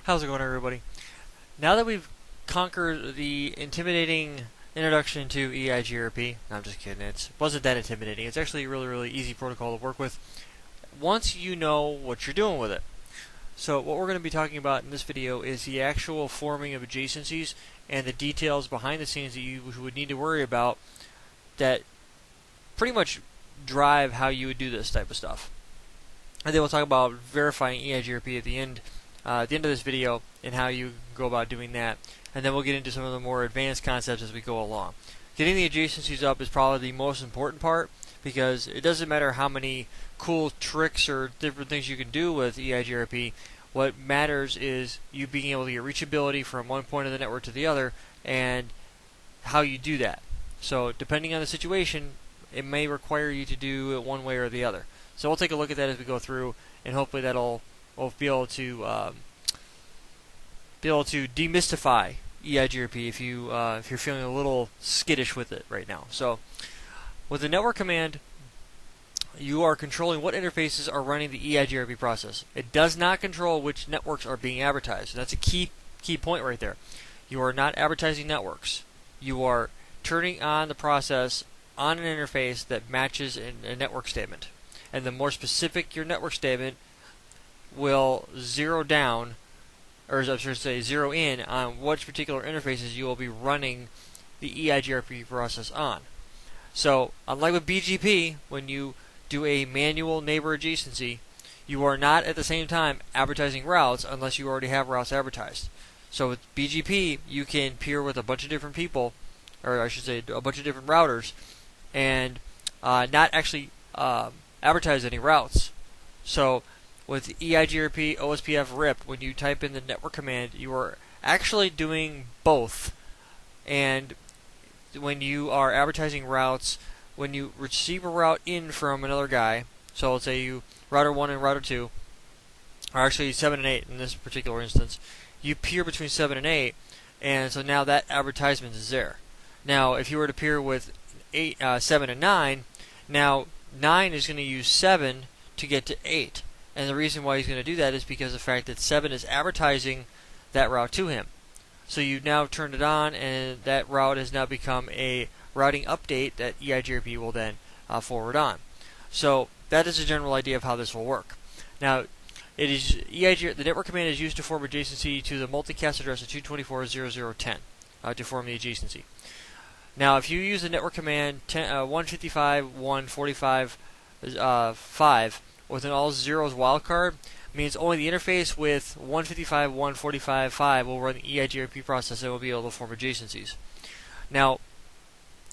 How's it going, everybody? Now that we've conquered the intimidating introduction to Eigrp, no, I'm just kidding, it wasn't that intimidating. It's actually a really easy protocol to work with once you know what you're doing with it. So what we're going to be talking about in this video is the actual forming of adjacencies and the details behind the scenes that you would need to worry about that pretty much drive how you would do this type of stuff. And then we'll talk about verifying Eigrp at the end of this video and how you go about doing that. And then we'll get into some of the more advanced concepts as we go along. Getting the adjacencies up is probably the most important part, because it doesn't matter how many cool tricks or different things you can do with Eigrp. What matters is you being able to get reachability from one point of the network to the other and how you do that. So depending on the situation, it may require you to do it one way or the other. So we'll take a look at that as we go through, and hopefully that'll be able to demystify Eigrp if you're feeling a little skittish with it right now. So with the network command, you are controlling what interfaces are running the Eigrp process. It does not control which networks are being advertised. That's a key point right there. You are not advertising networks. You are turning on the process on an interface that matches a network statement. And the more specific your network statement will zero down, or I should say zero in, on which particular interfaces you will be running the Eigrp process on. So, unlike with BGP, when you do a manual neighbor adjacency, you are not at the same time advertising routes unless you already have routes advertised. So with BGP, you can peer with a bunch of different people, or I should say a bunch of different routers, and not actually advertise any routes. So with Eigrp OSPF RIP, when you type in the network command, you are actually doing both. And when you are advertising routes, when you receive a route in from another guy, so let's say you router 1 and router 2, or actually 7 and 8 in this particular instance, you peer between 7 and 8, and so now that advertisement is there. Now if you were to peer with 7 and 9, now 9 is going to use 7 to get to 8. And the reason why he's going to do that is because of the fact that 7 is advertising that route to him. So you've now turned it on, and that route has now become a routing update that Eigrp will then forward on. So that is a general idea of how this will work. Now, the network command is used to form adjacency to the multicast address of 224.0.0.10 to form the adjacency. Now, if you use the network command 155.145.5 with an all zeros wildcard, means only the interface with 155.145.5 will run the Eigrp process and will be able to form adjacencies. Now,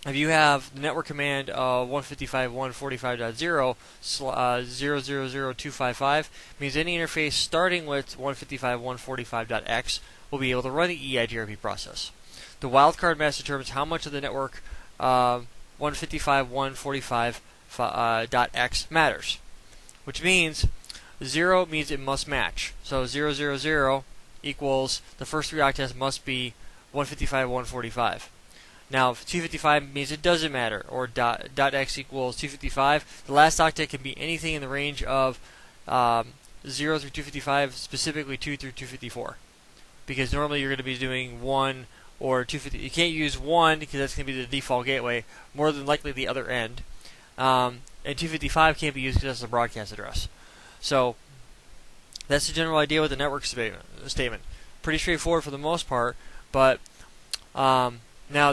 if you have the network command 155.145.0 000.255, means any interface starting with 155.145.x will be able to run the Eigrp process. The wildcard mask determines how much of the network 155.145.x matters, which means 0 means it must match. So 000 equals the first 3 octets must be 155.145. Now 255 means it doesn't matter, or .x equals 255. The last octet can be anything in the range of 0 through 255, specifically 2 through 254. Because normally you're going to be doing 1 or 250. You can't use 1 because that's going to be the default gateway, more than likely the other end. And 255 can't be used because that's the broadcast address. So that's the general idea with the network statement. Pretty straightforward for the most part, but now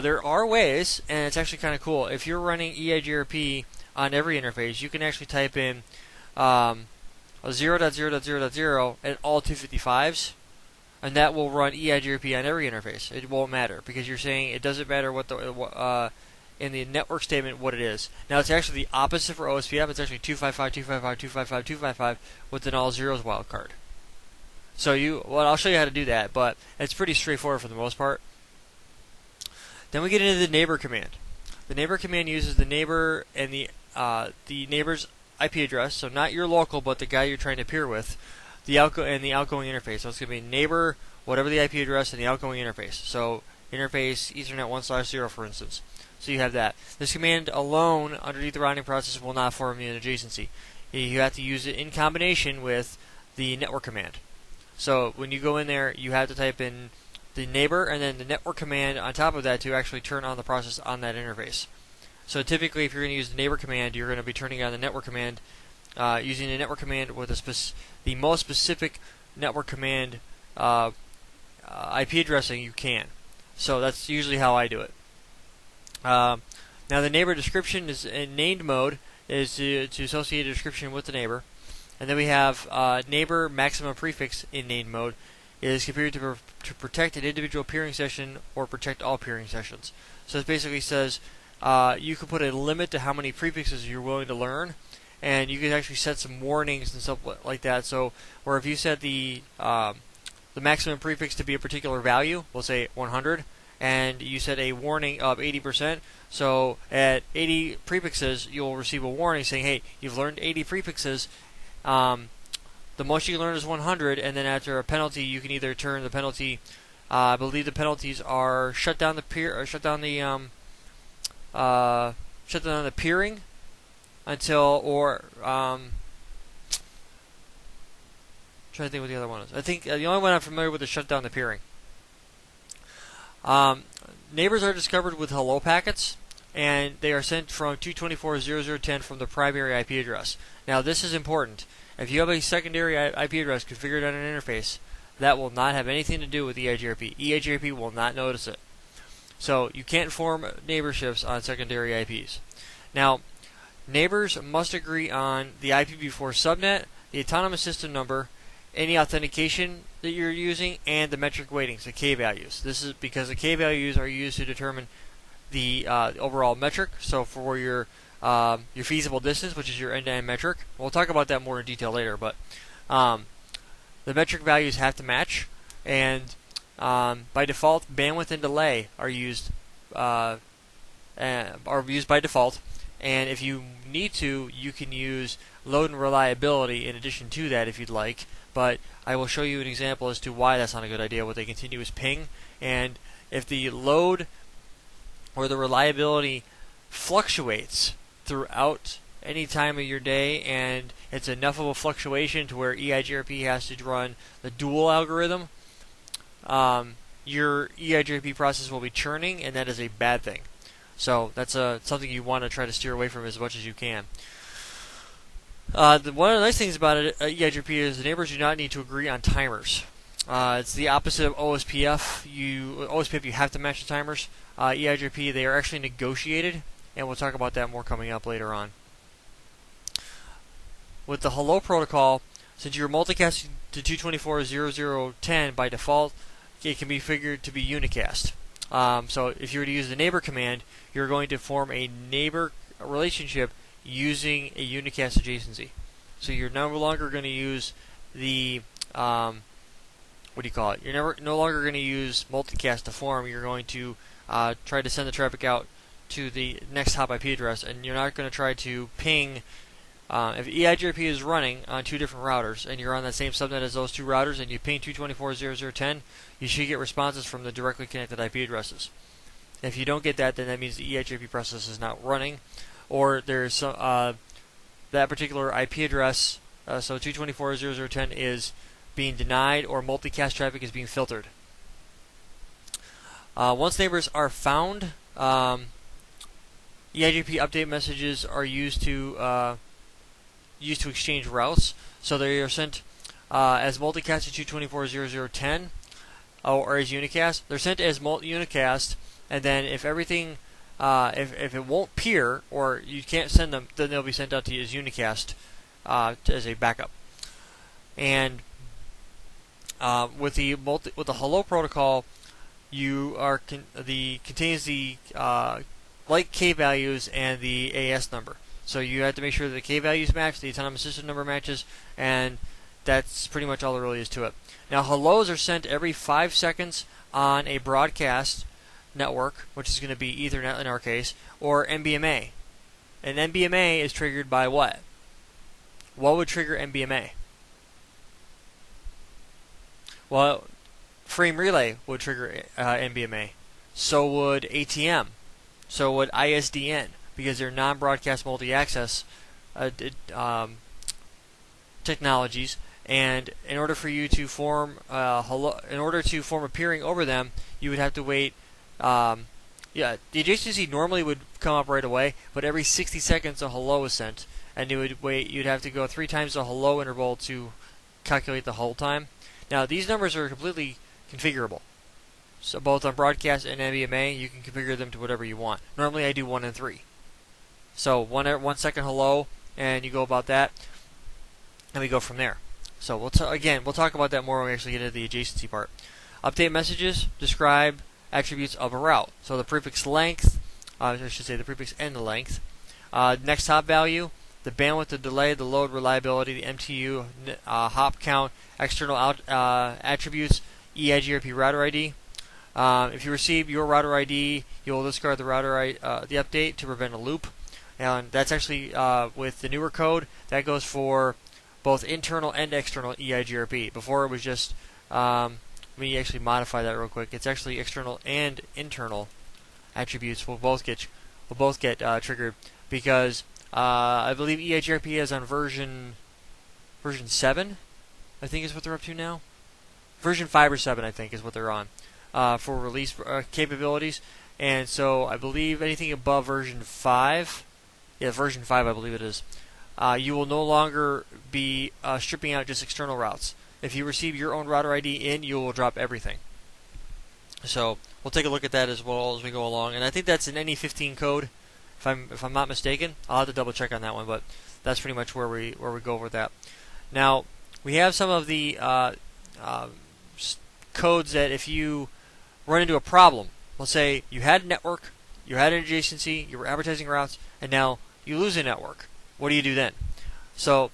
there are ways, and it's actually kind of cool. If you're running Eigrp on every interface, you can actually type in 0.0.0.0 and all 255s, and that will run Eigrp on every interface. It won't matter, because you're saying it doesn't matter what the in the network statement what it is. Now it's actually the opposite for OSPF. It's actually 255, 255, 255, 255 with an all zeros wildcard. So I'll show you how to do that, but it's pretty straightforward for the most part. Then we get into the neighbor command. The neighbor command uses the neighbor and the neighbor's IP address, so not your local, but the guy you're trying to peer with, the outgoing interface. So it's going to be neighbor, whatever the IP address, and the outgoing interface. So interface Ethernet 1/0, for instance. So you have that. This command alone, underneath the routing process, will not form an adjacency. You have to use it in combination with the network command. So when you go in there, you have to type in the neighbor and then the network command on top of that to actually turn on the process on that interface. So typically, if you're going to use the neighbor command, you're going to be turning on the network command using the network command with the most specific network command IP addressing you can. So that's usually how I do it. Now the neighbor description is in named mode is to associate a description with the neighbor. And then we have neighbor maximum prefix in named mode is configured to protect an individual peering session or protect all peering sessions. So it basically says you can put a limit to how many prefixes you're willing to learn, and you can actually set some warnings and stuff like that. So, where if you set the maximum prefix to be a particular value, we'll say 100, and you set a warning of 80%. So at 80 prefixes, you'll receive a warning saying, "Hey, you've learned 80 prefixes. The most you can learn is 100." And then after a penalty, you can either turn the penalty. I believe the penalties are shut down the peering until, or trying to think what the other one is. I think the only one I'm familiar with is shut down the peering. Neighbors are discovered with hello packets, and they are sent from 224.0.0.10 from the primary IP address. Now this is important. If you have a secondary IP address configured on an interface, that will not have anything to do with Eigrp. Eigrp will not notice it. So you can't form neighborships on secondary IPs. Now, neighbors must agree on the IPv4 subnet, the autonomous system number, any authentication that you're using, and the metric weightings, the K values. This is because the K values are used to determine the overall metric. So for your feasible distance, which is your end-to-end metric, we'll talk about that more in detail later. But the metric values have to match, and by default, bandwidth and delay are used by default. And if you need to, you can use load and reliability in addition to that if you'd like. But I will show you an example as to why that's not a good idea with a continuous ping. And if the load or the reliability fluctuates throughout any time of your day, and it's enough of a fluctuation to where Eigrp has to run the dual algorithm, your Eigrp process will be churning, and that is a bad thing. So that's something you want to try to steer away from as much as you can. One of the nice things about Eigrp is the neighbors do not need to agree on timers. It's the opposite of OSPF. OSPF you have to match the timers. Eigrp, they are actually negotiated, and we'll talk about that more coming up later on. With the hello protocol, since you're multicasting to 224.0.0.10 by default, it can be figured to be unicast. So if you were to use the neighbor command, you're going to form a neighbor relationship using a unicast adjacency. So you're no longer going to use the You're no longer going to use multicast to form. You're going to try to send the traffic out to the next hop IP address, and you're not going to try to ping. If Eigrp is running on two different routers, and you're on that same subnet as those two routers, and you ping 224.0.0.10, you should get responses from the directly connected IP addresses. If you don't get that, then that means the Eigrp process is not running, or there's that particular IP address, so 224.0.0.10 is being denied, or multicast traffic is being filtered. Once neighbors are found, Eigrp update messages are used to exchange routes. So they are sent as multicast to 224.0.0.10 or as unicast. They're sent as unicast, and then if everything, if it won't peer or you can't send them, then they'll be sent out to you as unicast as a backup. And with the hello protocol, contains the like K values and the AS number. So you have to make sure that the K values match, the autonomous system number matches, and that's pretty much all there really is to it. Now, hellos are sent every 5 seconds on a broadcast network, which is going to be Ethernet in our case, or NBMA. And NBMA is triggered by what? What would trigger NBMA? Well, frame relay would trigger NBMA. So would ATM. So would ISDN, because they're non-broadcast multi-access technologies, and in order for you to form in order to form a peering over them, you would have to wait. Yeah, the adjacency normally would come up right away, but every 60 seconds a hello is sent, and you would wait. You'd have to go 3 times the hello interval to calculate the hold time. Now these numbers are completely configurable. So both on broadcast and NBMA, you can configure them to whatever you want. Normally I do 1 and 3. So 1 second hello, and you go about that, and we go from there. So we'll talk about that more when we actually get into the adjacency part. Update messages describe attributes of a route. So the prefix length, I should say the prefix and the length. Next hop value, the bandwidth, the delay, the load reliability, the MTU, hop count, external attributes, Eigrp router ID. If you receive your router ID, you will discard the the update to prevent a loop. And that's actually with the newer code that goes for both internal and external Eigrp. Before it was just let me actually modify that real quick. It's actually external and internal attributes will both get triggered because I believe Eigrp is on version 7. I think is what they're up to now. Version 5 or 7, I think, is what they're on for release capabilities. And so I believe anything above version 5, version 5, I believe it is. You will no longer be stripping out just external routes. If you receive your own router ID in, you will drop everything. So we'll take a look at that as well as we go along. And I think that's an NE15 code, if I'm not mistaken. I'll have to double check on that one, but that's pretty much where we go over that. Now we have some of the codes that if you run into a problem, let's say you had a network, you had an adjacency, you were advertising routes, and now you lose a network. What do you do then? So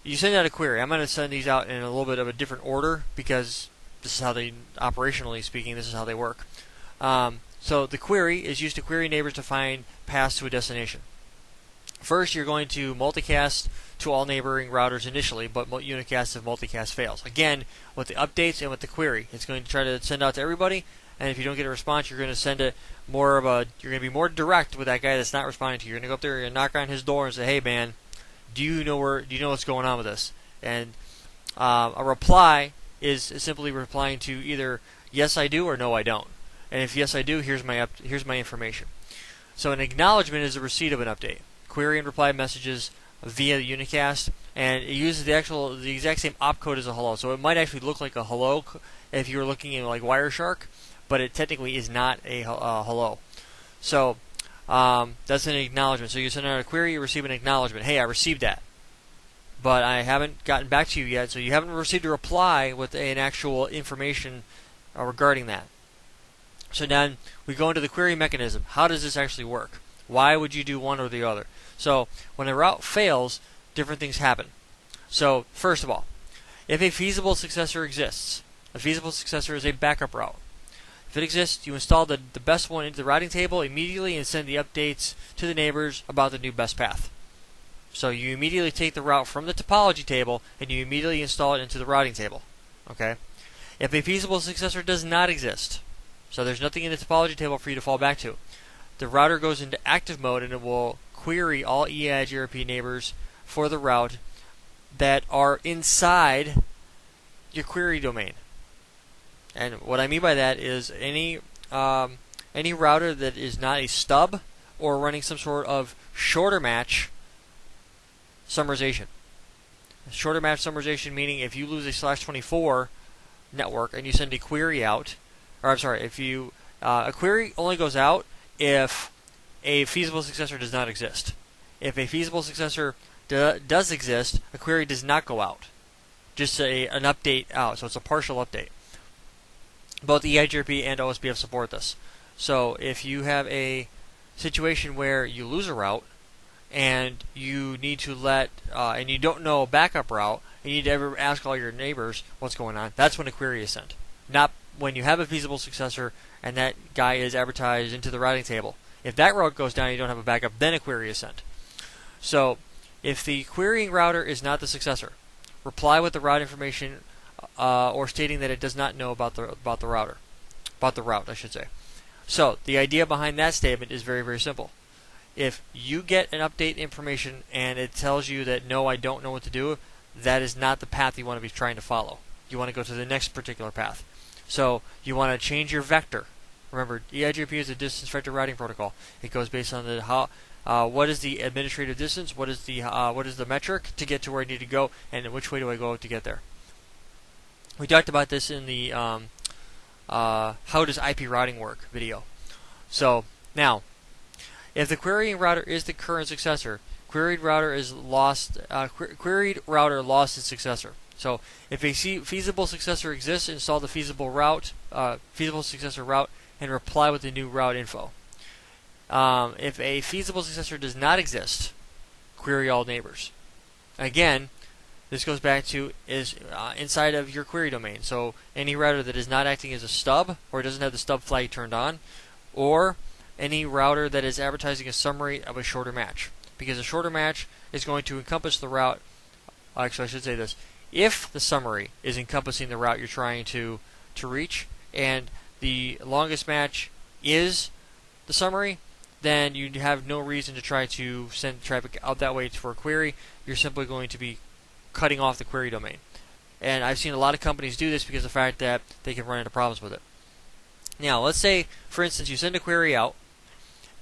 you send out a query. I'm going to send these out in a little bit of a different order because this is how they, operationally speaking, this is how they work. So the query is used to query neighbors to find paths to a destination. First, you're going to multicast to all neighboring routers initially, but unicast if multicast fails. Again, with the updates and with the query, it's going to try to send out to everybody. And if you don't get a response, you're going to send it more of a. You're going to be more direct with that guy that's not responding to you. You're going to go up there and knock on his door and say, "Hey, man, do you know what's going on with this?" And a reply is simply replying to either "Yes, I do" or "No, I don't." And if "Yes, I do," here's my information. So an acknowledgement is the receipt of an update. Query and reply messages via the unicast, and it uses the exact same opcode as a hello. So it might actually look like a hello if you were looking at like Wireshark, but it technically is not a hello. So that's an acknowledgement. So you send out a query, you receive an acknowledgement. Hey, I received that, but I haven't gotten back to you yet. So you haven't received a reply with an actual information regarding that. So then we go into the query mechanism. How does this actually work? Why would you do one or the other? So when a route fails, different things happen. So first of all, if a feasible successor exists, a feasible successor is a backup route. If it exists, you install the best one into the routing table immediately and send the updates to the neighbors about the new best path. So you immediately take the route from the topology table and you immediately install it into the routing table. Okay? If a feasible successor does not exist, so there's nothing in the topology table for you to fall back to, the router goes into active mode and it will query all Eigrp neighbors for the route that are inside your query domain. And what I mean by that is any router that is not a stub or running some sort of shorter match summarization. Shorter match summarization meaning if you lose a /24 network and you send a query out, or I'm sorry, if you a query only goes out if a feasible successor does not exist. If a feasible successor does exist, a query does not go out. Just an update out, so it's a partial update. Both Eigrp and OSPF support this. So if you have a situation where you lose a route and you need to and you don't know a backup route, and you need to ever ask all your neighbors what's going on, that's when a query is sent. Not when you have a feasible successor and that guy is advertised into the routing table. If that route goes down and you don't have a backup, then a query is sent. So if the querying router is not the successor, reply with the route information or stating that it does not know about the route, I should say. So the idea behind that statement is very, very simple. If you get an update information and it tells you that no, I don't know what to do, that is not the path you want to be trying to follow. You want to go to the next particular path. So you want to change your vector. Remember, Eigrp is a distance vector routing protocol. It goes based on the what is the administrative distance, what is the metric to get to where I need to go, and which way do I go to get there. We talked about this in the how does IP routing work video. So now, if the querying router is the current successor, queried router lost its successor. So if a feasible successor exists, install the feasible successor route and reply with the new route info. If a feasible successor does not exist, query all neighbors. Again, this goes back to inside of your query domain. So any router that is not acting as a stub or doesn't have the stub flag turned on, or any router that is advertising a summary of a shorter match. Because a shorter match is going to encompass the route. Actually, I should say this. If the summary is encompassing the route you're trying to reach, and the longest match is the summary, then you have no reason to try to send traffic out that way for a query. You're simply going to be cutting off the query domain. And I've seen a lot of companies do this because of the fact that they can run into problems with it. Now, let's say, for instance, you send a query out,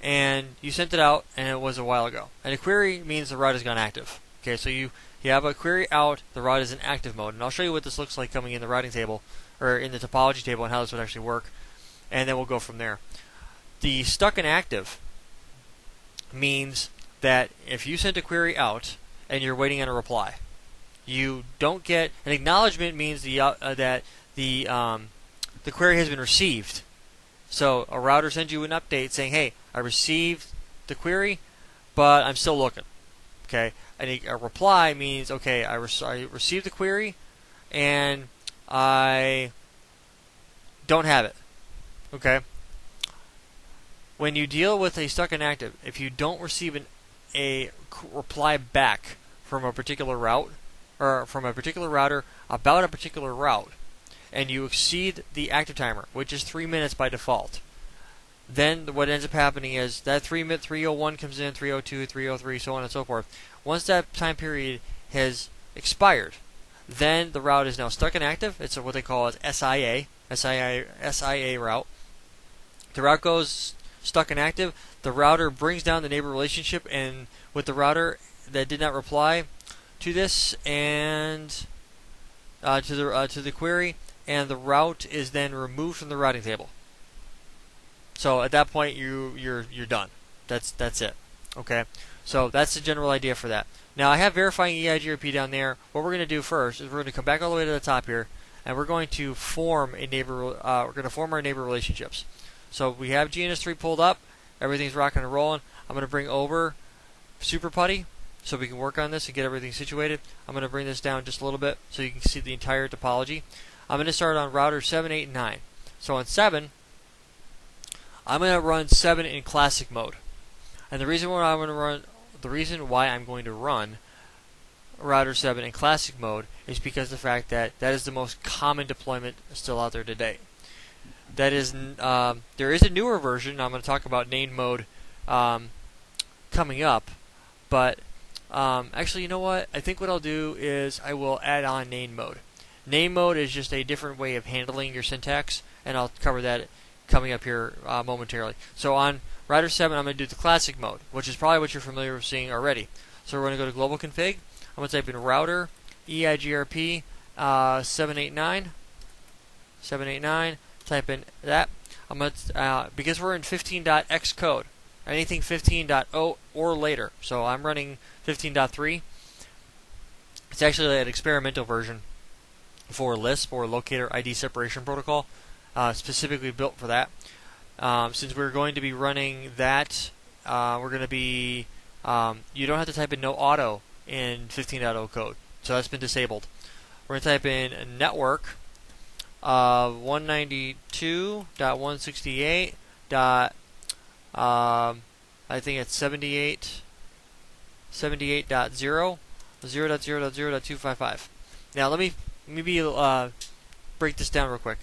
and you sent it out, and it was a while ago. And a query means the route has gone active. Okay, so you have a query out, the route is in active mode. And I'll show you what this looks like coming in the routing table, or in the topology table, and how this would actually work. And then we'll go from there. The stuck in active means that if you sent a query out, and you're waiting on a reply, you don't get an acknowledgement. Means that the query has been received. So a router sends you an update saying, "Hey, I received the query, but I'm still looking." Okay, and a reply means, "Okay, I received the query, and I don't have it." Okay. When you deal with a stuck inactive, if you don't receive a reply back from a particular route, or from a particular router about a particular route, and you exceed the active timer, which is 3 minutes by default, then what ends up happening is that 301 comes in, 302, 303, so on and so forth. Once that time period has expired, then the route is now stuck inactive. It's what they call as SIA route. The route goes stuck inactive. The router brings down the neighbor relationship and with the router that did not reply to this and to the query, and the route is then removed from the routing table. So at that point, you're done. That's it. Okay. So that's the general idea for that. Now I have verifying Eigrp down there. What we're going to do first is we're going to come back all the way to the top here, and we're going to form a neighbor. We're going to form our neighbor relationships. So we have GNS3 pulled up. Everything's rocking and rolling. I'm going to bring over Super Putty so we can work on this and get everything situated. I'm going to bring this down just a little bit so you can see the entire topology. I'm going to start on router 7, 8, and 9. So on 7, I'm going to run 7 in classic mode. And the reason why I'm going to run router 7 in classic mode is because of the fact that that is the most common deployment still out there today. That is, there is a newer version. I'm going to talk about named mode coming up, but actually, you know what? I think what I'll do is I will add on named mode. Named mode is just a different way of handling your syntax, and I'll cover that coming up here momentarily. So on router 7, I'm going to do the classic mode, which is probably what you're familiar with seeing already. So we're going to go to global config. I'm going to type in router Eigrp 789. Type in that. I'm going to because we're in 15.x code, anything 15.0 or later. So I'm running 15.3. It's actually an experimental version for Lisp, or Locator ID Separation Protocol, specifically built for that. Since we're going to be running that, we're going to be you don't have to type in no auto in 15.0 code, so that's been disabled. We're going to type in network 192.168. I think it's 78.0 0.0.0.255. Now let me break this down real quick.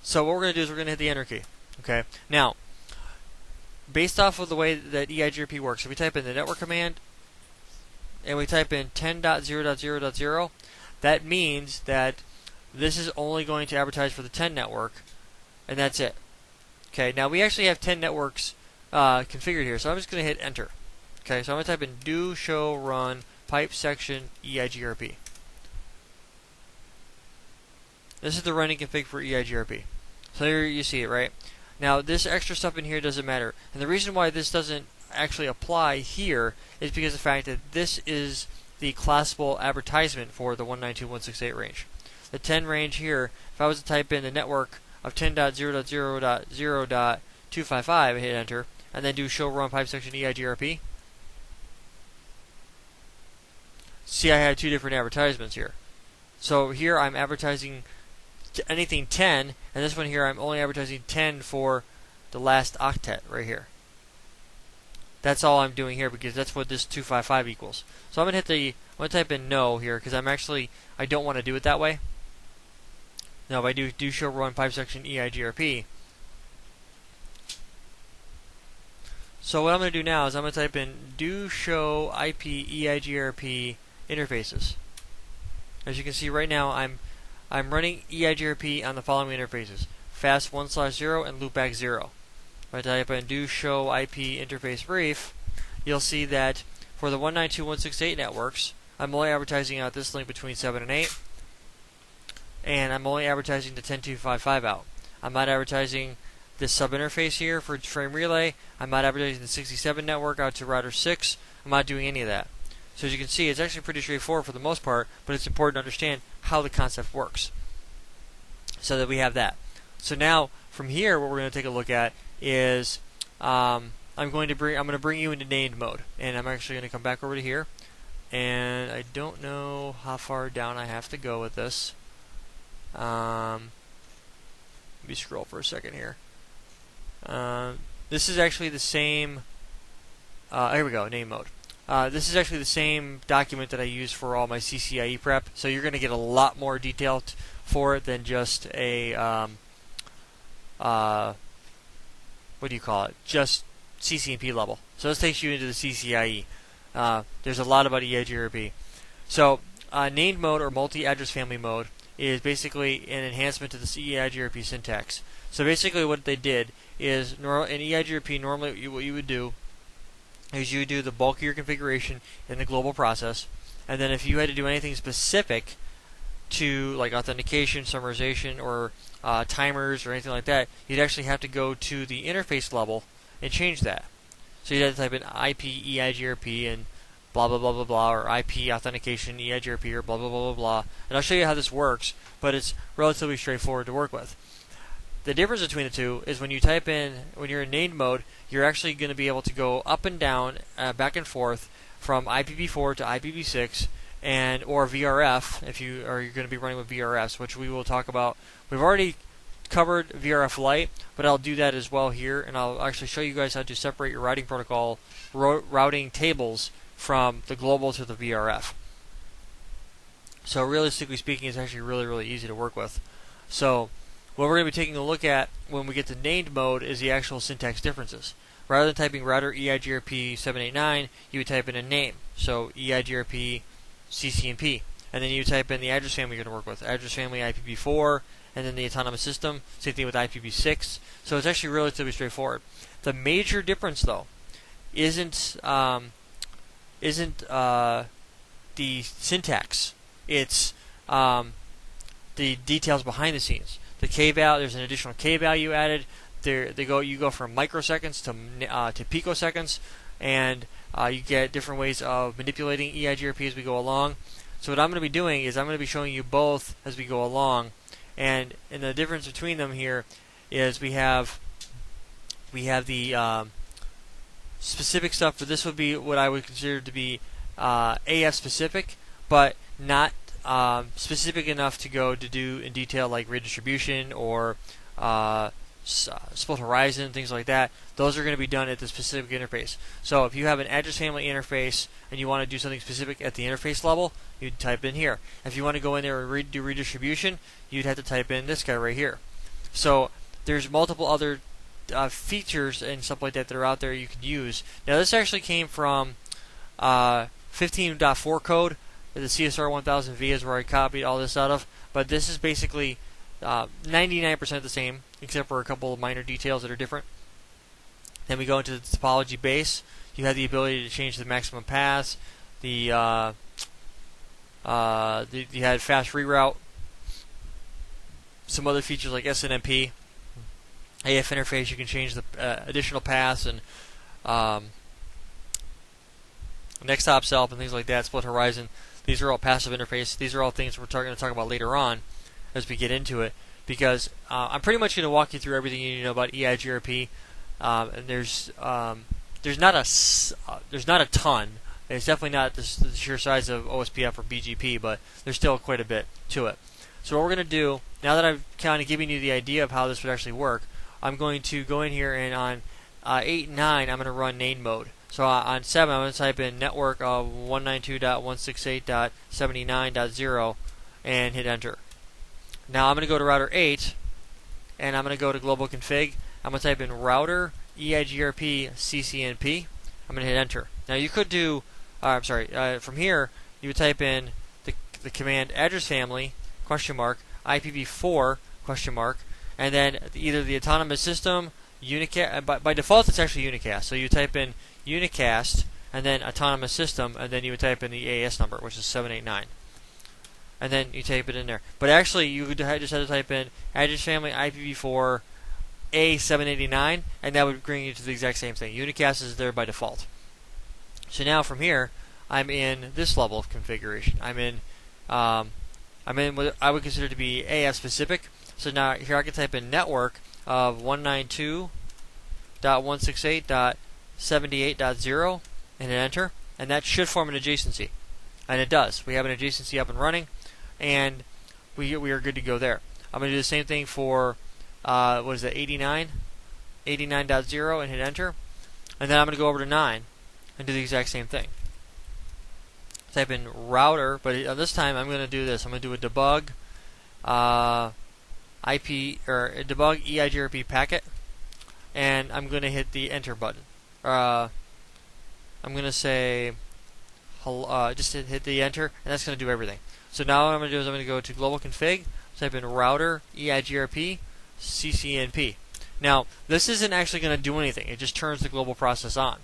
So what we're going to do is we're going to hit the enter key. Okay. Now, based off of the way that Eigrp works, if we type in the network command and we type in 10.0.0.0, that means that this is only going to advertise for the 10 network, and that's it. Okay, now we actually have 10 networks configured here, so I'm just going to hit enter. Okay, so I'm going to type in do show run pipe section Eigrp. This is the running config for Eigrp. So here you see it, right? Now this extra stuff in here doesn't matter, and the reason why this doesn't actually apply here is because of the fact that this is the classable advertisement for the 192.168 range. The 10 range here, if I was to type in the network of 10.0.0.0.255 and hit enter, and then do show run pipe section Eigrp, see I have two different advertisements here. So here I'm advertising anything 10, and this one here I'm only advertising 10 for the last octet right here. That's all I'm doing here because that's what this 255 equals. So I'm going to type in no here because I don't want to do it that way. Now if I do show run pipe section Eigrp. So what I'm going to do now is I'm going to type in do show IP Eigrp interfaces. As you can see right now I'm running Eigrp on the following interfaces: fast 1/0 and loopback 0. If I type in do show IP interface brief, you'll see that for the 192.168 networks, I'm only advertising out this link between 7 and 8, and I'm only advertising the 10.255 out. I'm not advertising this sub-interface here for frame relay. I'm not advertising the 67 network out to router 6. I'm not doing any of that. So as you can see, it's actually pretty straightforward for the most part, but it's important to understand how the concept works. So that we have that. So now, from here, what we're going to take a look at is I'm going to bring you into named mode, and I'm actually going to come back over to here, and I don't know how far down I have to go with this. Let me scroll for a second here. This is actually the same. Here we go, name mode. This is actually the same document that I use for all my CCIE prep, so you're going to get a lot more detail for it than just a what do you call it? Just CCNP level. So this takes you into the CCIE. There's a lot about Eigrp. So named mode or multi-address family mode is basically an enhancement to the Eigrp syntax. So basically what they did is in Eigrp normally what you would do is you would do the bulk of your configuration in the global process, and then if you had to do anything specific to like authentication, summarization, or timers or anything like that, you'd actually have to go to the interface level and change that. So you'd have to type in IP Eigrp and blah blah blah blah blah, or IP authentication Eigrp or blah blah blah blah blah. And I'll show you how this works, but it's relatively straightforward to work with. The difference between the two is when you're in named mode, you're actually going to be able to go up and down, back and forth from IPv4 to IPv6, or VRF if you're going to be running with VRFs, which we will talk about. We've already covered VRF Lite, but I'll do that as well here, and I'll actually show you guys how to separate your routing protocol routing tables from the global to the VRF. So realistically speaking, it's actually really easy to work with. So what we're going to be taking a look at when we get to named mode is the actual syntax differences. Rather than typing router Eigrp 789, you would type in a name. So Eigrp CCNP. And then you type in the address family you're going to work with. Address family IPv4, and then the autonomous system. Same thing with IPv6. So it's actually relatively straightforward. The major difference, though, isn't the syntax. It's the details behind the scenes. The k-value, there's an additional k-value added. You go from microseconds to picoseconds, and you get different ways of manipulating Eigrp as we go along. So what I'm going to be doing is I'm going to be showing you both as we go along, and the difference between them here is we have the specific stuff. For this would be what I would consider to be AF specific, but not specific enough to go to do in detail like redistribution or split horizon, things like that. Those are going to be done at the specific interface. So if you have an address family interface and you want to do something specific at the interface level, you'd type in here. If you want to go in there and do redistribution, you'd have to type in this guy right here. So there's multiple other features and stuff like that that are out there you can use. Now this actually came from 15.4 code. The CSR1000V is where I copied all this out of, but this is basically 99% the same, except for a couple of minor details that are different. Then we go into the topology base. You have the ability to change the maximum paths. You had fast reroute. Some other features like SNMP, AF interface. You can change the additional paths and next hop self and things like that. Split horizon. These are all passive interface. These are all things we're going to talk about later on as we get into it. Because I'm pretty much going to walk you through everything you need to know about Eigrp. And there's not a ton. It's definitely not the sheer size of OSPF or BGP, but there's still quite a bit to it. So what we're going to do, now that I've kind of given you the idea of how this would actually work, I'm going to go in here and on 8 and 9, I'm going to run name mode. So on 7, I'm going to type in network of 192.168.79.0 and hit enter. Now I'm going to go to router 8, and I'm going to go to global config. I'm going to type in router Eigrp CCNP. I'm going to hit enter. Now you could do, from here you would type in the command address family IPv4 and then either the autonomous system unicast. By default it's actually unicast. So you type in unicast and then autonomous system, and then you would type in the AS number, which is 789. And then you type it in there. But actually, you would just have to type in address family IPv4 A789, and that would bring you to the exact same thing. Unicast is there by default. So now from here, I'm in this level of configuration. I'm in what I would consider to be AF specific. So now here I can type in network of 192.168.78.0 and hit enter, and that should form an adjacency. And it does. We have an adjacency up and running, and we are good to go there. I'm going to do the same thing for 89.0 and hit enter, and then I'm going to go over to 9 and do the exact same thing. Type in router, but this time I'm going to do this. I'm going to do a debug debug Eigrp packet, and I'm going to hit the enter button. I'm going to say just hit the enter, and that's going to do everything. So now what I'm going to do is I'm going to go to global config, type in router Eigrp CCNP. Now this isn't actually going to do anything. It just turns the global process on,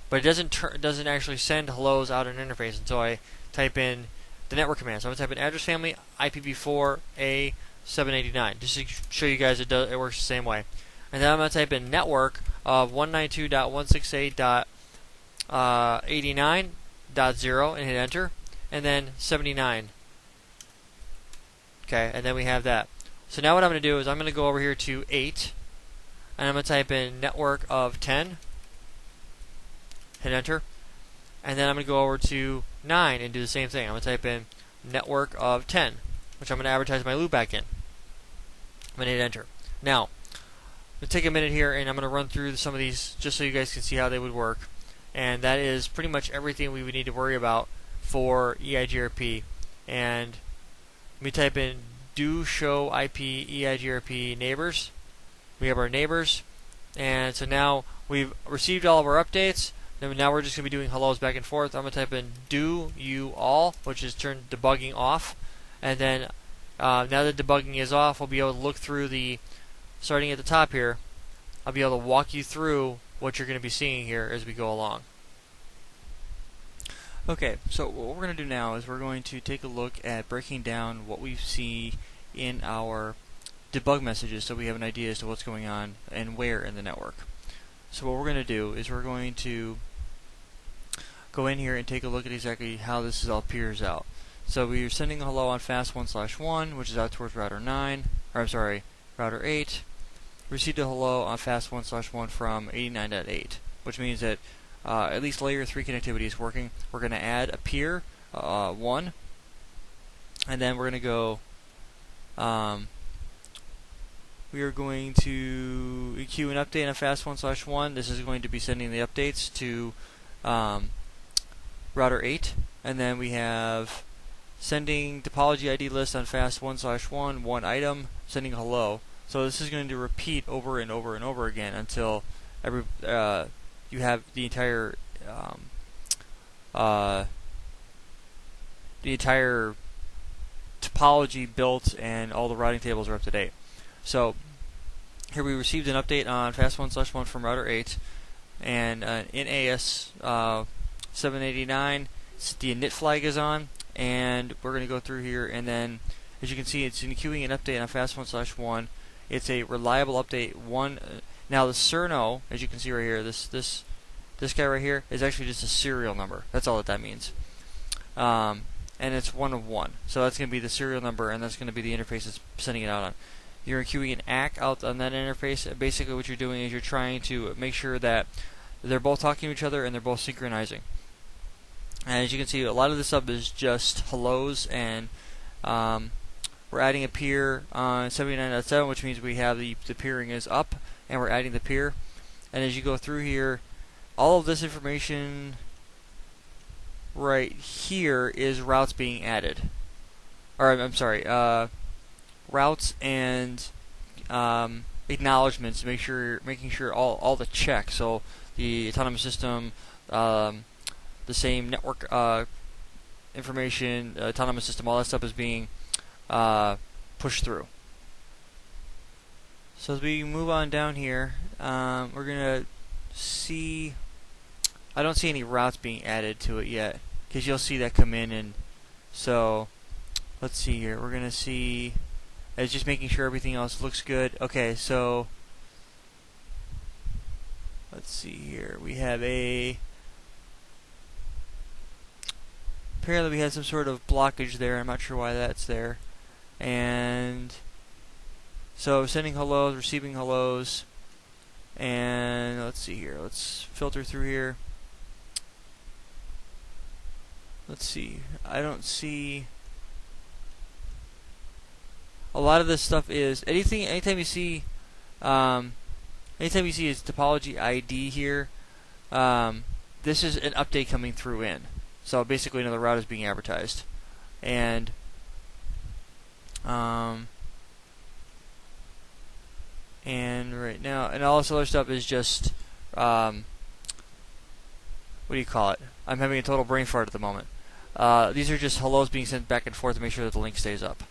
but it doesn't actually send hellos out an interface until I type in the network command. So I'm going to type in address family IPv4 A789 just to show you guys it works the same way. And then I'm going to type in network of 192.168.89.0 and hit enter, and then 79. Okay, and then we have that. So now what I'm going to do is I'm going to go over here to 8, and I'm going to type in network of 10, hit enter, and then I'm going to go over to 9 and do the same thing. I'm going to type in network of 10, which I'm going to advertise my loopback in. I'm going to hit enter. Now, I'm going to take a minute here, and I'm going to run through some of these just so you guys can see how they would work. And that is pretty much everything we would need to worry about for Eigrp. And let me type in do show IP Eigrp neighbors. We have our neighbors, and so now we've received all of our updates. Now we're just going to be doing hellos back and forth. I'm going to type in do you all, which is turn debugging off, and then now that debugging is off, we'll be able to look through the, starting at the top here, I'll be able to walk you through what you're going to be seeing here as we go along. Okay, so what we're going to do now is we're going to take a look at breaking down what we see in our debug messages so we have an idea as to what's going on and where in the network. So what we're going to do is we're going to go in here and take a look at exactly how this all appears out. So we're sending a hello on fast1/1, which is out towards router 9, or I'm sorry, router 8. Received a hello on fast1/1 from 89.8, which means that at least layer 3 connectivity is working. We're going to add a peer 1, and then we're going to go. We are going to queue an update on fast1/1. This is going to be sending the updates to router 8, and then we have sending topology ID list on fast1/1 one item, sending hello. So this is going to repeat over and over and over again until you have the entire the entire topology built and all the routing tables are up to date. So here we received an update on fast1/1 from router 8, and in AS 789 the init flag is on, and we're going to go through here, and then as you can see it's queuing an update on fast1/1. It's a reliable update 1. Now the Cerno, as you can see right here, this guy right here is actually just a serial number. That's all that means. And it's 1 of 1. So that's going to be the serial number, and that's going to be the interface it's sending it out on. You're queuing an ACK out on that interface. Basically what you're doing is you're trying to make sure that they're both talking to each other and they're both synchronizing. And as you can see, a lot of this stuff is just hellos, and we're adding a peer on 79.7, which means we have the peering is up, and we're adding the peer. And as you go through here, all of this information right here is routes being added. Or I'm sorry, routes and acknowledgments. Making sure all the checks. So the autonomous system, the same network information, autonomous system, all that stuff is being pushed through. So as we move on down here, we're gonna see. I don't see any routes being added to it yet, because you'll see that come in, and so let's see here. We're gonna see. It's just making sure everything else looks good. Okay, so let's see here. We have apparently we had some sort of blockage there. I'm not sure why that's there. And so sending hellos, receiving hellos, and let's see here. Let's filter through here. Let's see. I don't see. A lot of this stuff is anytime you see is topology ID here, this is an update coming through in. So basically another route is being advertised. And right now, and all this other stuff is just what do you call it? I'm having a total brain fart at the moment. These are just hellos being sent back and forth to make sure that the link stays up.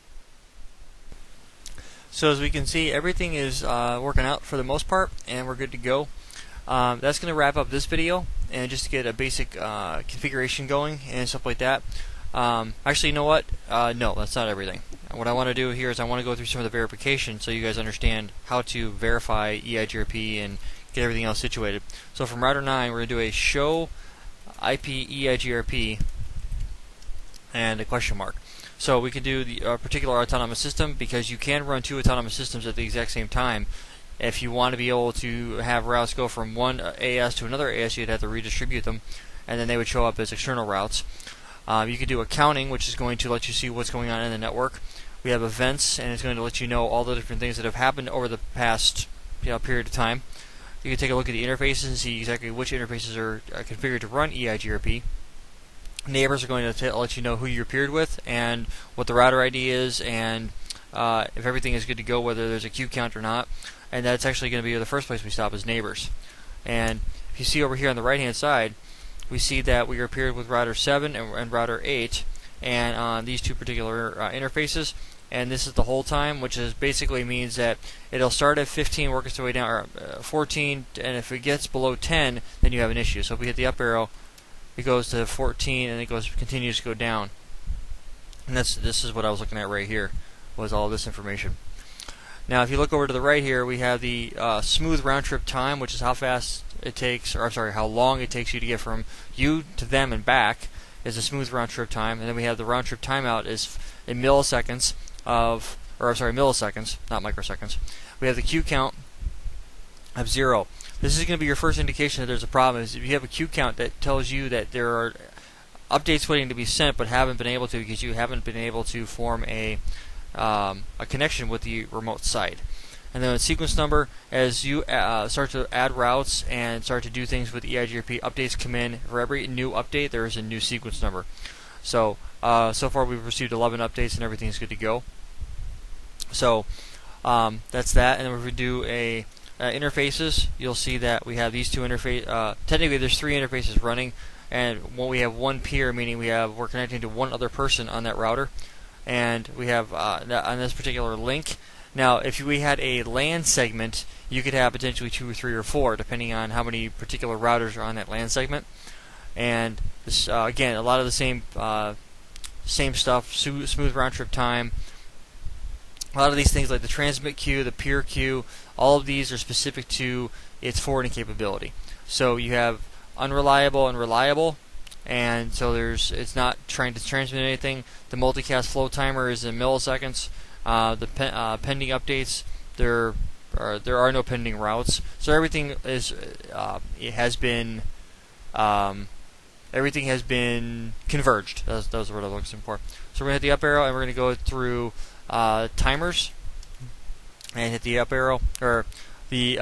So as we can see, everything is working out for the most part, and we're good to go. That's going to wrap up this video, and just to get a basic configuration going and stuff like that. Actually, you know what? No, that's not everything. What I want to do here is I want to go through some of the verification so you guys understand how to verify Eigrp and get everything else situated. So from router 9, we're going to do a show IP Eigrp and a question mark. So we can do the particular autonomous system, because you can run 2 autonomous systems at the exact same time. If you want to be able to have routes go from one AS to another AS, you'd have to redistribute them, and then they would show up as external routes. You can do accounting, which is going to let you see what's going on in the network. We have events, and it's going to let you know all the different things that have happened over the past period of time. You can take a look at the interfaces and see exactly which interfaces are configured to run Eigrp. Neighbors are going to let you know who you're paired with and what the router ID is, and if everything is good to go, whether there's a queue count or not. And that's actually going to be the first place we stop, is neighbors. And if you see over here on the right hand side, we see that we are paired with router 7 and router 8, and on these 2 particular interfaces. And this is the whole time, which is basically means that it'll start at 15, work its way down, or 14, and if it gets below 10, then you have an issue. So if we hit the up arrow, it goes to 14, and it continues to go down. And this is what I was looking at right here, was all this information. Now, if you look over to the right here, we have the smooth round trip time, which is how fast it takes, or I'm sorry, how long it takes you to get from you to them and back, is a smooth round trip time. And then we have the round trip timeout is in milliseconds milliseconds, not microseconds. We have the queue count of 0. This is going to be your first indication that there's a problem. Is if you have a queue count that tells you that there are updates waiting to be sent but haven't been able to, because you haven't been able to form a connection with the remote site. And then the sequence number, as you start to add routes and start to do things with Eigrp, updates come in. For every new update, there is a new sequence number. So so far we've received 11 updates and everything's good to go. So that's that. And then if we do interfaces, you'll see that we have these 2 interfaces. Technically, there's 3 interfaces running. and when we have one peer, meaning we're connecting to one other person on that router, and we have on this particular link. Now, if we had a LAN segment, you could have potentially 2 or 3 or 4, depending on how many particular routers are on that LAN segment. And this, again, a lot of the same stuff, smooth round trip time. A lot of these things like the transmit queue, the peer queue, all of these are specific to its forwarding capability. So you have unreliable and reliable, and so it's not trying to transmit anything. The multicast flow timer is in milliseconds. The pending updates, there are no pending routes. So everything everything has been converged. That was what I was looking for. So we're going to hit the up arrow, and we're going to go through timers, and hit the up arrow, or the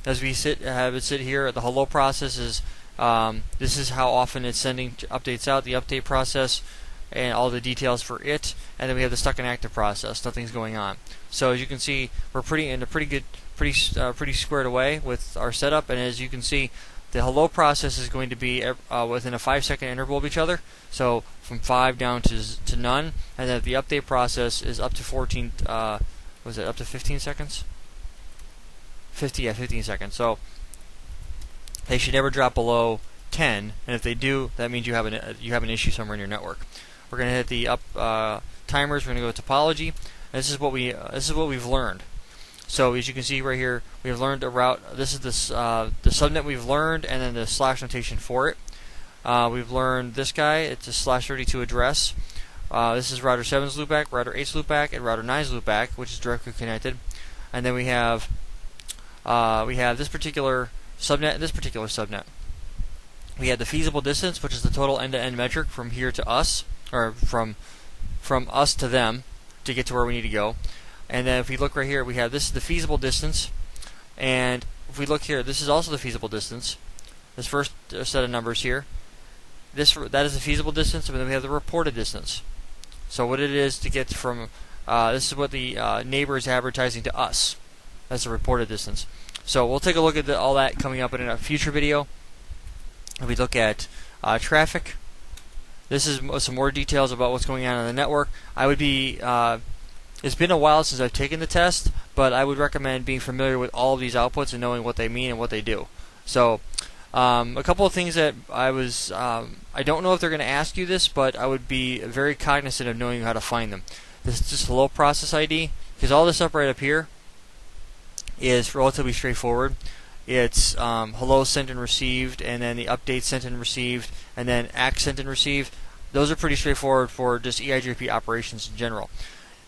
as we have it sit here. The hello process is this is how often it's sending updates out. The update process and all the details for it, and then we have the stuck and active process. Nothing's going on. So as you can see, we're pretty squared away with our setup. And as you can see, the hello process is going to be within a 5-second interval of each other. So from 5 down to none, and then the update process is up to 14. Was it up to 15 seconds? 15 seconds. So they should never drop below 10, and if they do, that means you have an issue somewhere in your network. We're going to hit the up timers. We're going to go to topology. And this is what we've learned. So as you can see right here, we've learned a route. This is the subnet we've learned, and then the slash notation for it. We've learned this guy. It's a /32 address. This is router 7's loopback, router 8's loopback, and router 9's loopback, which is directly connected. And then we have this particular subnet and this particular subnet. We have the feasible distance, which is the total end-to-end metric from here to us, or from us to them, to get to where we need to go. And then if we look right here, we have this is the feasible distance, and if we look here, this is also the feasible distance. This first set of numbers here, that is the feasible distance, and then we have the reported distance. So what it is to get from this is what the neighbor is advertising to us. That's the reported distance. So we'll take a look at all that coming up in a future video. If we look at traffic, this is some more details about what's going on the network. I would be it's been a while since I've taken the test, but I would recommend being familiar with all of these outputs and knowing what they mean and what they do. So a couple of things that I don't know if they're going to ask you this, but I would be very cognizant of knowing how to find them. This is just hello process ID, because all this stuff right up here is relatively straightforward. It's hello sent and received, and then the update sent and received, and then ACK sent and received. Those are pretty straightforward for just Eigrp operations in general.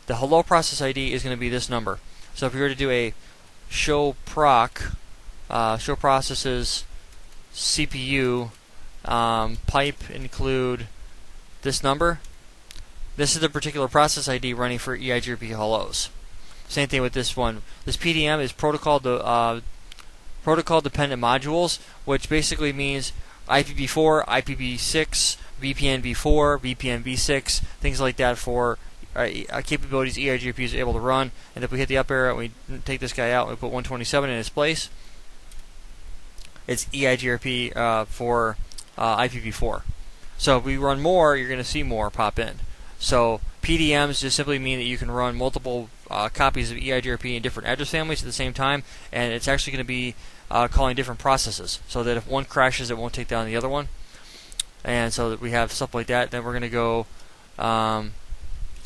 The hello process ID is going to be this number. So if we were to do a show processes CPU pipe include this number. This is the particular process ID running for Eigrp hellos. Same thing with this one. This PDM is protocol dependent modules, which basically means IPv4, IPv6, VPN-v4, VPN-v6, things like that for capabilities Eigrp is able to run. And if we hit the up arrow and we take this guy out and we put 127 in its place, it's Eigrp for IPv4. So if we run more, you're going to see more pop in. So PDMs just simply mean that you can run multiple copies of Eigrp in different address families at the same time, and it's actually going to be calling different processes, so that if one crashes, it won't take down the other one. And so that we have stuff like that. Then we're going to go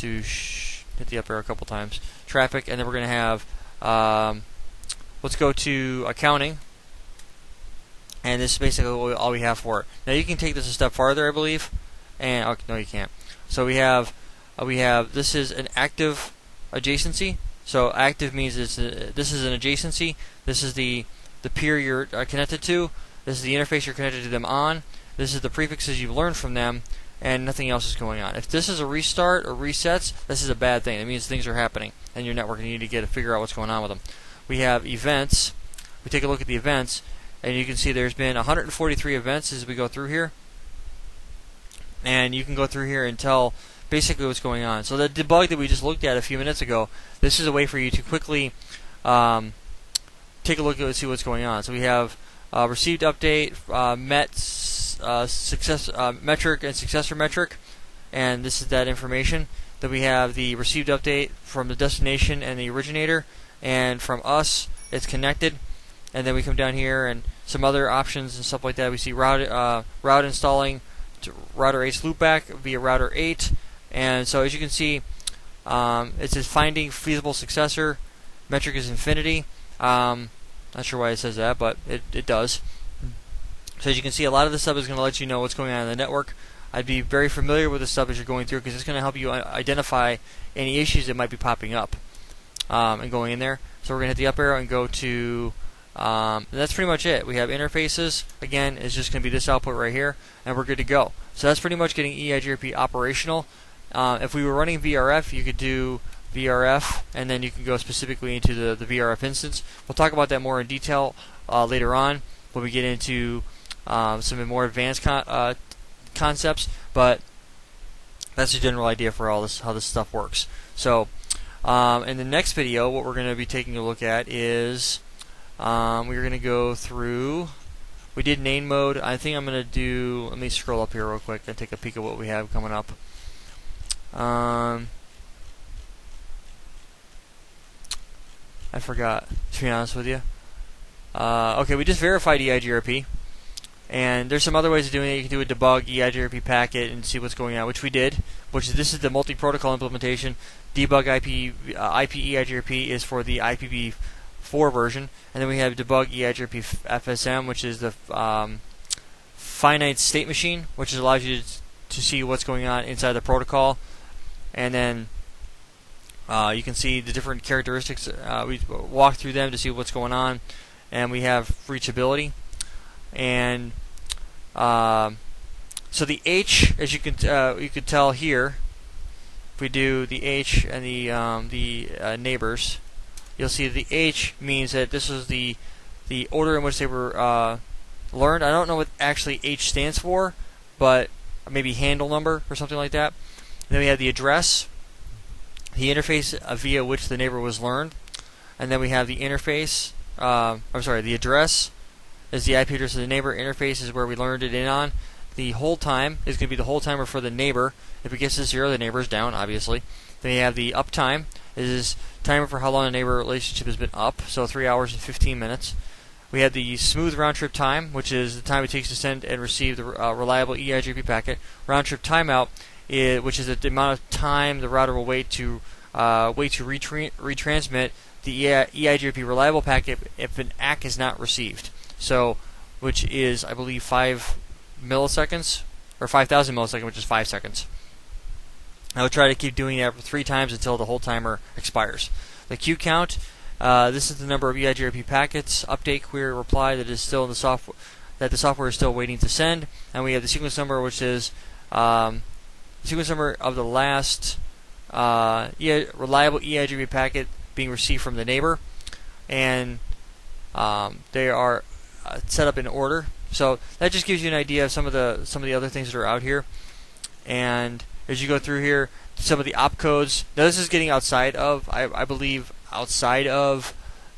hit the up arrow a couple times, traffic, and then we're going to have let's go to accounting. And this is basically all we have for it. Now you can take this a step farther, I believe. And no, you can't. So we have this is an active adjacency. So active means this is an adjacency. This is the peer you're connected to. This is the interface you're connected to them on. This is the prefixes you've learned from them, and nothing else is going on. If this is a restart or resets, this is a bad thing. It means things are happening in your network, and you need to figure out what's going on with them. We have events. We take a look at the events, and you can see there's been 143 events as we go through here. And you can go through here and tell basically what's going on. So the debug that we just looked at a few minutes ago, this is a way for you to quickly take a look at it and see what's going on. So we have received update, met success metric and successor metric, and this is that information. Then we have the received update from the destination and the originator, and from us it's connected. And then we come down here and some other options and stuff like that. We see route installing to router 8's loopback via router 8, and so as you can see, it says finding feasible successor. Metric is infinity. Not sure why it says that, but it does. So as you can see, a lot of this stuff is going to let you know what's going on in the network. I'd be very familiar with this stuff as you're going through, because it's going to help you identify any issues that might be popping up and going in there. So we're going to hit the up arrow and go to, and that's pretty much it. We have interfaces. Again, it's just going to be this output right here, and we're good to go. So that's pretty much getting Eigrp operational. If we were running VRF, you could do VRF, and then you can go specifically into the VRF instance. We'll talk about that more in detail later on when we get into some more advanced concepts, but that's the general idea for all this, how this stuff works. So in the next video, what we're going to be taking a look at is we're going to go through, we did name mode. I think I'm going to do, let me scroll up here real quick and take a peek at what we have coming up. I forgot, to be honest with you. Okay, we just verified Eigrp. And there's some other ways of doing it. You can do a debug Eigrp packet and see what's going on, which we did. This is the multi-protocol implementation. Debug IP Eigrp is for the IPv4 version, and then we have debug Eigrp FSM, which is the finite state machine, which allows you to see what's going on inside the protocol, and then you can see the different characteristics. We walk through them to see what's going on, and we have reachability. And so the H, as you could tell here, if we do the H and the neighbors, you'll see the H means that this is the order in which they were learned. I don't know what actually H stands for, but maybe handle number or something like that. And then we have the address, the interface via which the neighbor was learned, and then we have the interface. The address is the IP address of the neighbor. Interface is where we learned it in on. The hold time is going to be the hold timer for the neighbor. If it gets to 0, the neighbor is down, obviously. Then you have the uptime. This is timer for how long the neighbor relationship has been up, so 3 hours and 15 minutes. We have the smooth round trip time, which is the time it takes to send and receive the reliable Eigrp packet. Round trip timeout, which is the amount of time the router will wait to retransmit the Eigrp reliable packet if an ACK is not received. So, which is, I believe, 5 milliseconds, or 5,000 milliseconds, which is 5 seconds. I will try to keep doing that 3 times until the whole timer expires. The queue count, this is the number of Eigrp packets, update, query, reply that is still in the software, that the software is still waiting to send. And we have the sequence number, which is the sequence number of the last reliable Eigrp packet being received from the neighbor, and they are set up in order. So that just gives you an idea of some of the other things that are out here. And as you go through here, some of the opcodes. Now this is getting outside of, I believe, outside of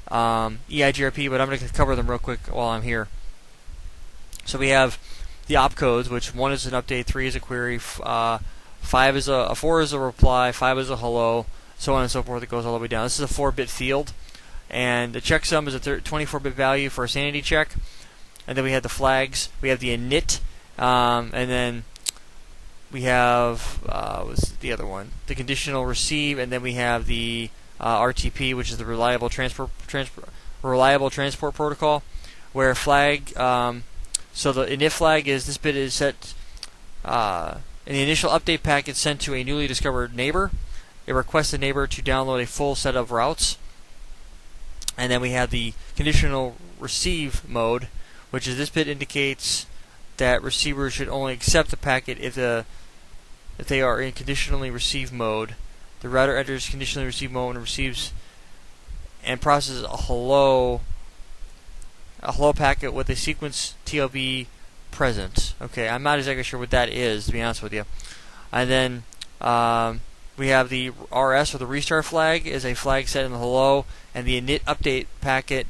Eigrp, but I'm going to cover them real quick while I'm here. So we have the opcodes, which 1 is an update, 3 is a query, 4 is a reply, 5 is a hello, so on and so forth. It goes all the way down. This is a 4-bit field. And the checksum is a 24-bit value for a sanity check. And then we have the flags. We have the init. And then we have, what's the other one? The conditional receive. And then we have the RTP, which is the reliable transport protocol, where flag, so the init flag is, this bit is set, in the initial update packet sent to a newly discovered neighbor. It requests the neighbor to download a full set of routes. And then we have the conditional receive mode, which is this bit indicates that receivers should only accept the packet if they are in conditionally receive mode. The router enters conditionally receive mode and receives and processes a hello packet with a sequence TLB present. Okay, I'm not exactly sure what that is, to be honest with you. And then we have the RS, or the restart flag, is a flag set in the hello, and the init update packet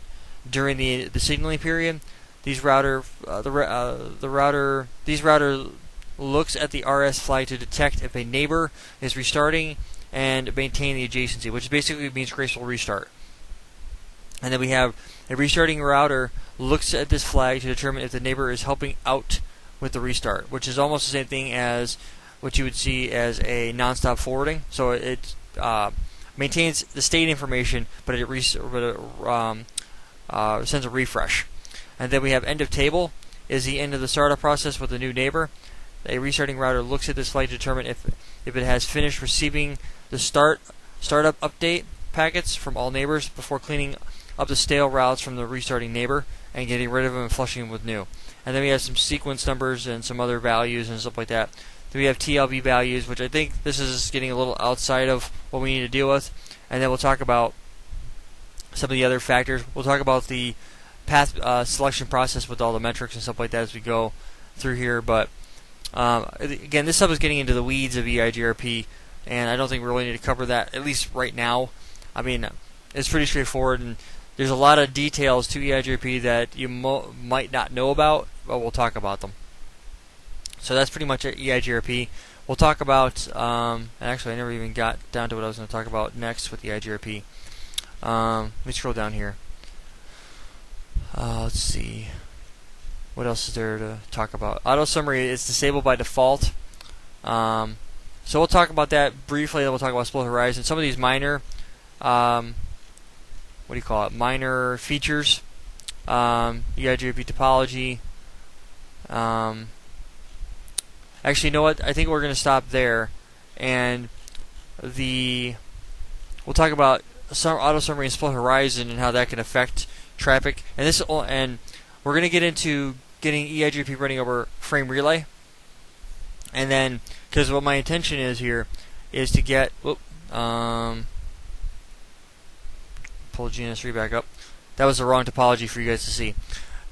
during the signaling period. these router looks at the RS flag to detect if a neighbor is restarting and maintain the adjacency, which basically means graceful restart. And then we have a restarting router looks at this flag to determine if the neighbor is helping out with the restart, which is almost the same thing as what you would see as a non-stop forwarding. So it maintains the state information, but it sends a refresh. And then we have end of table is the end of the startup process with a new neighbor. A restarting router looks at this flag to determine if it has finished receiving the startup update packets from all neighbors before cleaning up the stale routes from the restarting neighbor and getting rid of them and flushing them with new. And then we have some sequence numbers and some other values and stuff like that. Then we have TLV values, which I think this is getting a little outside of what we need to deal with. And then we'll talk about some of the other factors. We'll talk about the path selection process with all the metrics and stuff like that as we go through here. But again, this stuff is getting into the weeds of Eigrp, and I don't think we really need to cover that, at least right now. I mean, it's pretty straightforward, and there's a lot of details to Eigrp that you might not know about, but we'll talk about them. So that's pretty much Eigrp. We'll talk about, and actually I never even got down to what I was going to talk about next with Eigrp. Let me scroll down here. Let's see. What else is there to talk about? Auto summary is disabled by default. So we'll talk about that briefly. Then we'll talk about split horizon. Some of these minor, minor features. Eigrp topology. Actually, you know what? I think we're going to stop there, and we'll talk about some auto summary and split horizon and how that can affect traffic. And we're going to get into getting Eigrp running over frame relay. And then, because what my intention is here is to get, pull GNS3 back up. That was the wrong topology for you guys to see.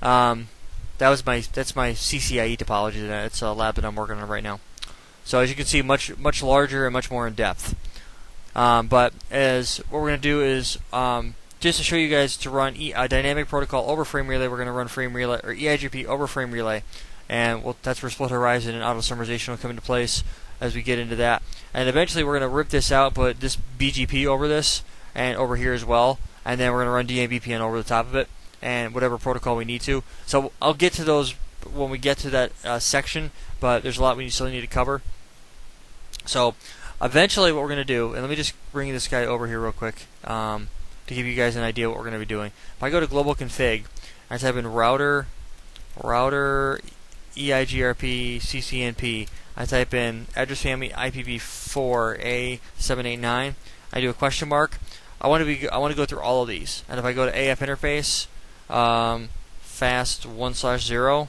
That's my CCIE topology. It's a lab that I'm working on right now. So as you can see, much larger and much more in depth. But what we're going to do is just to show you guys to run a dynamic protocol over frame relay, we're going to run frame relay or Eigrp over frame relay, and that's where split horizon and auto summarization will come into place as we get into that. And eventually, we're going to rip this out, put this BGP over this and over here as well, and then we're going to run DMVPN over the top of it and whatever protocol we need to. So I'll get to those when we get to that section, but there's a lot we still need to cover. So eventually, what we're going to do, and let me just bring this guy over here real quick. To give you guys an idea what we're going to be doing. If I go to global config, I type in router Eigrp CCNP, I type in address family IPv4 A789, I do a question mark. I want to go through all of these, and if I go to AF interface fast 1/0,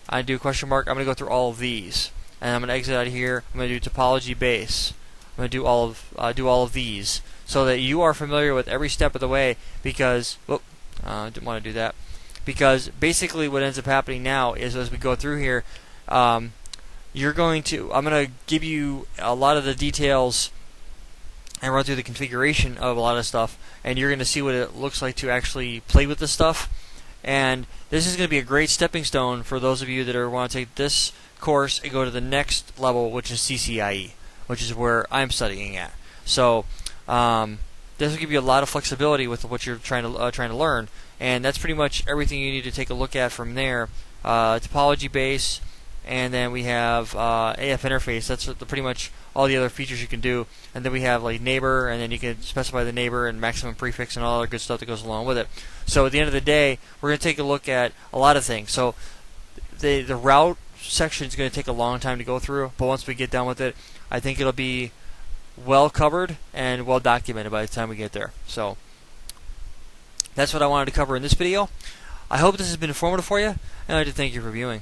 I do a question mark. I'm going to go through all of these, and I'm going to exit out of here. I'm going to do topology base. I'm going to do all of these, so that you are familiar with every step of the way, because didn't want to do that, because basically what ends up happening now is as we go through here, I'm going to give you a lot of the details and run through the configuration of a lot of stuff, and you're going to see what it looks like to actually play with this stuff. And this is going to be a great stepping stone for those of you that want to take this course and go to the next level, which is CCIE, which is where I'm studying at. So this will give you a lot of flexibility with what you're trying to learn, and that's pretty much everything you need to take a look at from there. Topology base, and then we have AF interface. That's pretty much all the other features you can do. And then we have like neighbor, and then you can specify the neighbor and maximum prefix and all other good stuff that goes along with it. So at the end of the day, we're going to take a look at a lot of things. So the route section is going to take a long time to go through, but once we get done with it, I think it'll be well covered and well documented by the time we get there. So that's what I wanted to cover in this video. I hope this has been informative for you, and I'd like to thank you for viewing.